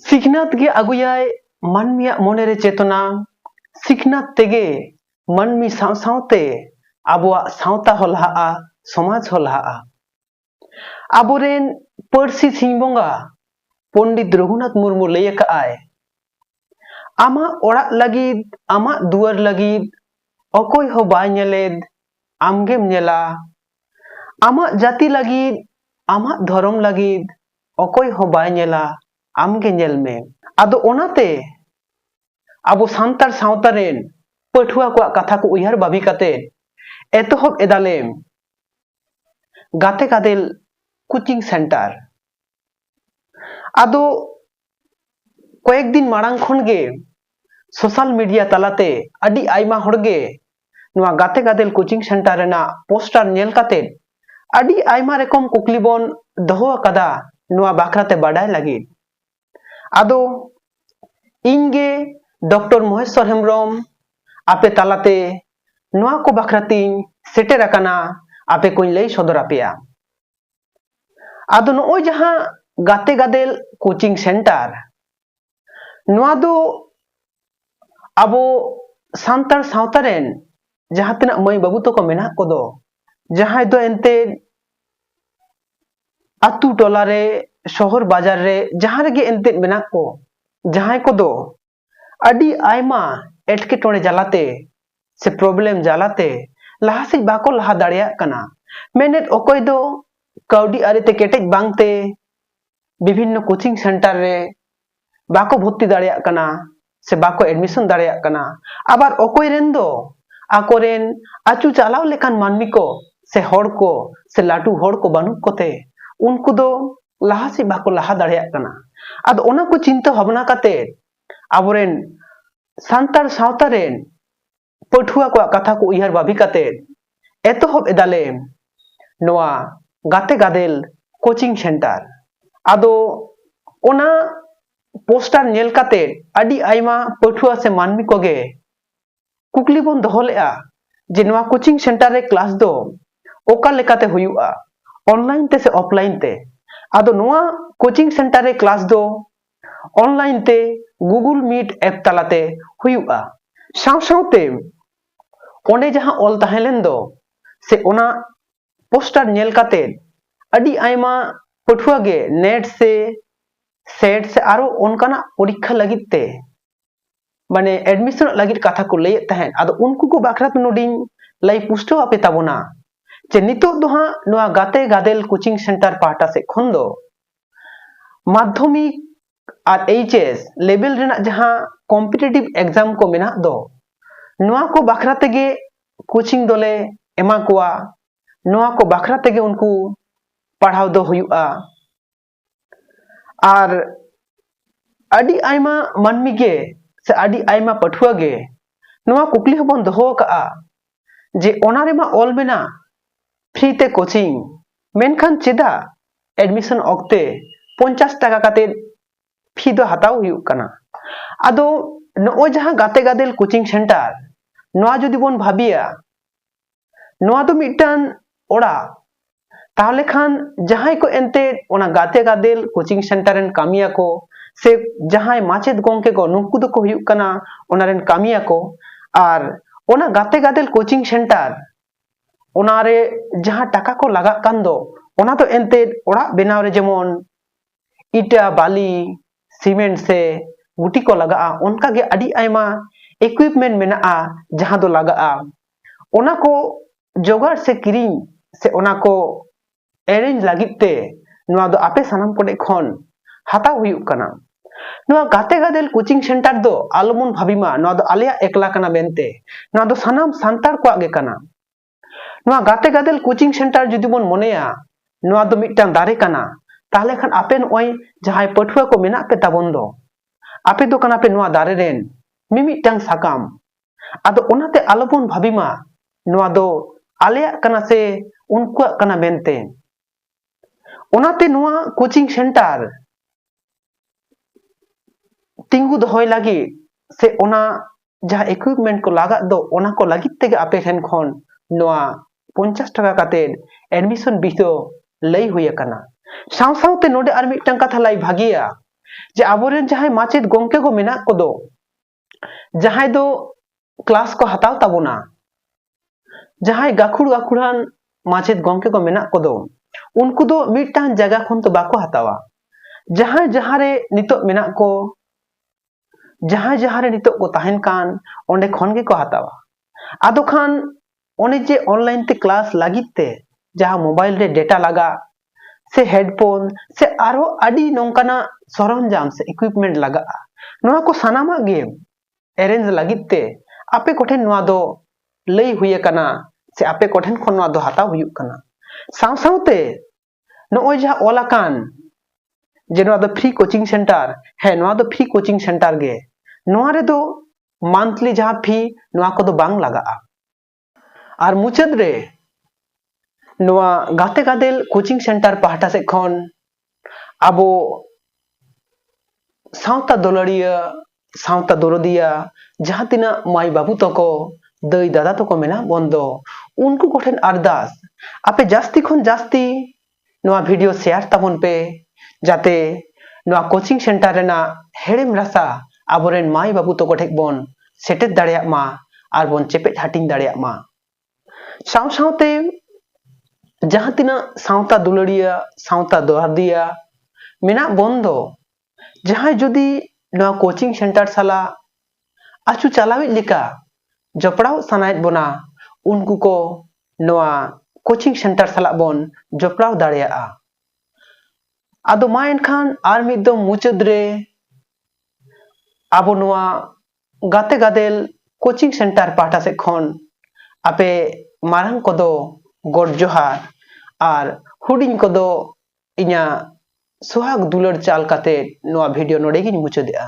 सिखनात गे अगुयाय मानमिया मोनेरे चेतना सिखनात तेगे मानमी सावते आबुआ सावता हलहा समाज हलहा आबोरेन पर्सी सिंह बंगा पंडित रघुनाथ मुर्मू लैकाय आमा ओड़ा लगिद आमा दुआर लगिद अकोय हो बाय नेलेद आमगेम नेला आमा जाति लगिद आमा धर्म लगिद अकोय हो बाय नेला आमगे नेल में आदो ओनाते आबो सांतार सावता रेन पठुआ को कथा को उयहार बाबी काते एतोहब एदालेम गाते गादेल कोचिंग सेंटर आदो कयेक दिन माड़ांग खन गे सोशल मीडिया तलाते अडी आयमा होड़गे नुआ गाते गादेल कोचिंग सेंटर रेना पोस्टर नेल काते अडी आयमा रकम कुकली बन दोहो कदा नुआ बाखराते बाडाय लगी आदो इंगे डॉक्टर महेश्वर हेम्ब्रम आपे तालाते नुआ को बाखरातिन सेटेर अकाना आपे कोई लई सदर आपेया आदो नोय जहां गाते गादेल कोचिंग सेंटर नुआ दो आबो सांतार सावतारेन जहां तना मई बाबू तो को मेना को दो जहां दो एंते आतु टोला रे शहर बाजार रे जहां रे एंते मेना को जहां को दो अडी आयमा एटके टोणे जालाते से प्रॉब्लम जालाते लहा से बाको लहा दाड़िया कना मेने ओकोय दो काउडी आरेते केटेज बांगते विभिन्न कोचिंग सेंटर रे बाको भर्ती दाड़िया कना से बाको एडमिशन दाड़िया कना आबार ओकोय रेन दो आकोरेन आचू चालाव लेकान मानमी को से हड़ को से लाटू हड़ को बानु कोते उनको दो लहा से बाको लहा दाड़िया कना आद ओना को चिंता भावना काते आबोरेन सांतार सावतारेन पठुआ को कथा को उयहार बाबी काते एतोहब एदाले नोआ गाते गादेल कोचिंग सेंटर आदो ओना पोस्टर नेल काते अडी आयमा पठुआ से मानमी कोगे कुकली बन दोहलेआ जे नोआ कोचिंग सेंटर रे क्लास दो ओका लेकाते हुयुआ ऑनलाइन ते से ऑफलाइन ते आदो नोआ कोचिंग सेंटर रे क्लास दो ऑनलाइन ते गूगल मीट ऐप तलाते हुयुआ साव सावते ओने जहां ऑल ताहेलेन दो से ओना पोस्टर नेल काते अडी आयमा पठुआ गे नेट से सेट से आरो ओनकाना परीक्षा लगित ते माने एडमिशन लगित कथा को लय तहन आदो उनको को बाखरात नोडिंग लाई पुष्टो आपे ताबोना जे नितो दोहा नोआ गाते गादेल कोचिंग सेंटर पाटा से खन दो माध्यमिक और एचएस लेवल रेना जहां कॉम्पिटिटिव एग्जाम को मेना दो नोआ को बाखरा तेगे कोचिंग दोले एमा कोआ नोआ को बाखरा तेगे उनको पढ़ाव दो हुयुआ और अडी आयमा मानमी गे से अडी आयमा पठुआ गे नोआ कुकली हबन दोहो का जे ओना रेमा ऑल मेना फ्री ते कोचिंग मेनखान चेदा एडमिशन ऑक्ते 50 टाका काते फी दो हताव हुयुक कना आदो नो जहां गाते गादेल कोचिंग सेंटर नोआ जदि बोन भाबिया नोआ दो मिटान ओड़ा ताहले खान जहां को एंते ओना गाते गादेल कोचिंग सेंटर रेन कामिया को से जहां माचेद गोंके को नुकु दो को हुयुक कना ओना रेन कामिया को और ओना गाते गादेल कोचिंग सेंटर ओनारे जहां टाका को लगा कान दो ओना तो एंते ओड़ा बेनाव रे जेमन इटा बाली सीमेंट से गुटी को लगा उनका गे अडी आयमा इक्विपमेंट मेना जहां दो लगा ओना को जोगाड़ से किरिंग से ओना को अरेंज लगिते नोआ दो आपे सनाम कोडे खन हाता हुयुक कना नोआ गाते गादेल कोचिंग सेंटर दो आलमन भाबिमा नोआ दो आलिया एकला कना बेनते नोआ दो सनाम सांतार को आगे कना नोआ गाते गादेल कोचिंग सेंटर जदि बोन मोनेया नोआ दो मिटान दारे कना ताहले खान आपे नोय जहाय पठुआ को मेना पे ताबन दो आपे दो कना पे नोआ दारे रेन मिमिटांग साकाम आदो ओनाते आलबन भाबिमा नोआ दो आलिया कना से उनको कना बेनते ओनाते नोआ कोचिंग सेंटर तिंगु दोहय लगी से ओना जहां इक्विपमेंट को लगा दो ओना को लगित तेगे आपे ठेन खन नोआ 50 टाका काते एडमिशन बिदो लई हुई कना साव सावते नोडे आर मिटटांग कथा लाई भागिया जे आबोरेन जहां माचेद गोंके को मेना कोदो जहां दो क्लास को हताव ताबोना जहां गाखुड़ गाखुड़ान माचेद गोंके को मेना कोदो उनको दो मिटान जगह खन तो बाको हतावा जहां जहां रे नितो मेना को जहां रे नितो को ताहेन कान ओंडे खन के को हतावा आदो खान ओने जे ऑनलाइन ते क्लास लागित ते जहां मोबाइल रे डेटा लगा से हेडफोन से आरो आदि नोंकाना सरंजाम से इक्विपमेंट लगा नोआ को सानामा गे अरेंज लागित ते आपे कोठेन नोआ दो लई हुए कना से आपे कोठेन खन नोआ दो हताव हुयुक कना साव सावते नोय जहां ओलाकान जे नोआ दो फ्री कोचिंग सेंटर है नोआ दो फ्री कोचिंग सेंटर गे नोआ रे दो मंथली जहां फी नोआ को दो बांग लगा और मुचाद रे नोआ गाते गादेल कोचिंग सेंटर पाहटा से खन आबो सावता दोलड़िया सावता दोरदिया जहां तिना माई बाबू तको दई दादा तको मेना बंदो उनको कोठेन अरदास आपे जास्ती खन जास्ती नोआ वीडियो शेयर ताबन पे जाते नोआ कोचिंग सेंटर रेना हेड़ेम रासा आबोरेन माई बाबू तको ठेक बोन सेटेट दाड़ेया मा आर बोन चेपेट हाटिंग दाड़ेया मा साव सावते जहां तिना सावता दुलड़िया सावता दोहरदिया मेना बंदो जहां जुदी नोआ कोचिंग सेंटर साला आचु चलावित लिका जपड़ाव सनायत बोना उनको को नोआ कोचिंग सेंटर साला बोन जपड़ाव दाड़ेया आदो मा एनखान आर मिद मुचाद रे आबो नोआ गाते गादेल कोचिंग सेंटर पाटा से खन आपे मारंग कोदो गॉड जोहार और हुडिंग कोदो इना सुहाग दुलड़ चाल काते नोआ वीडियो नोडे गिन मुचादेआ।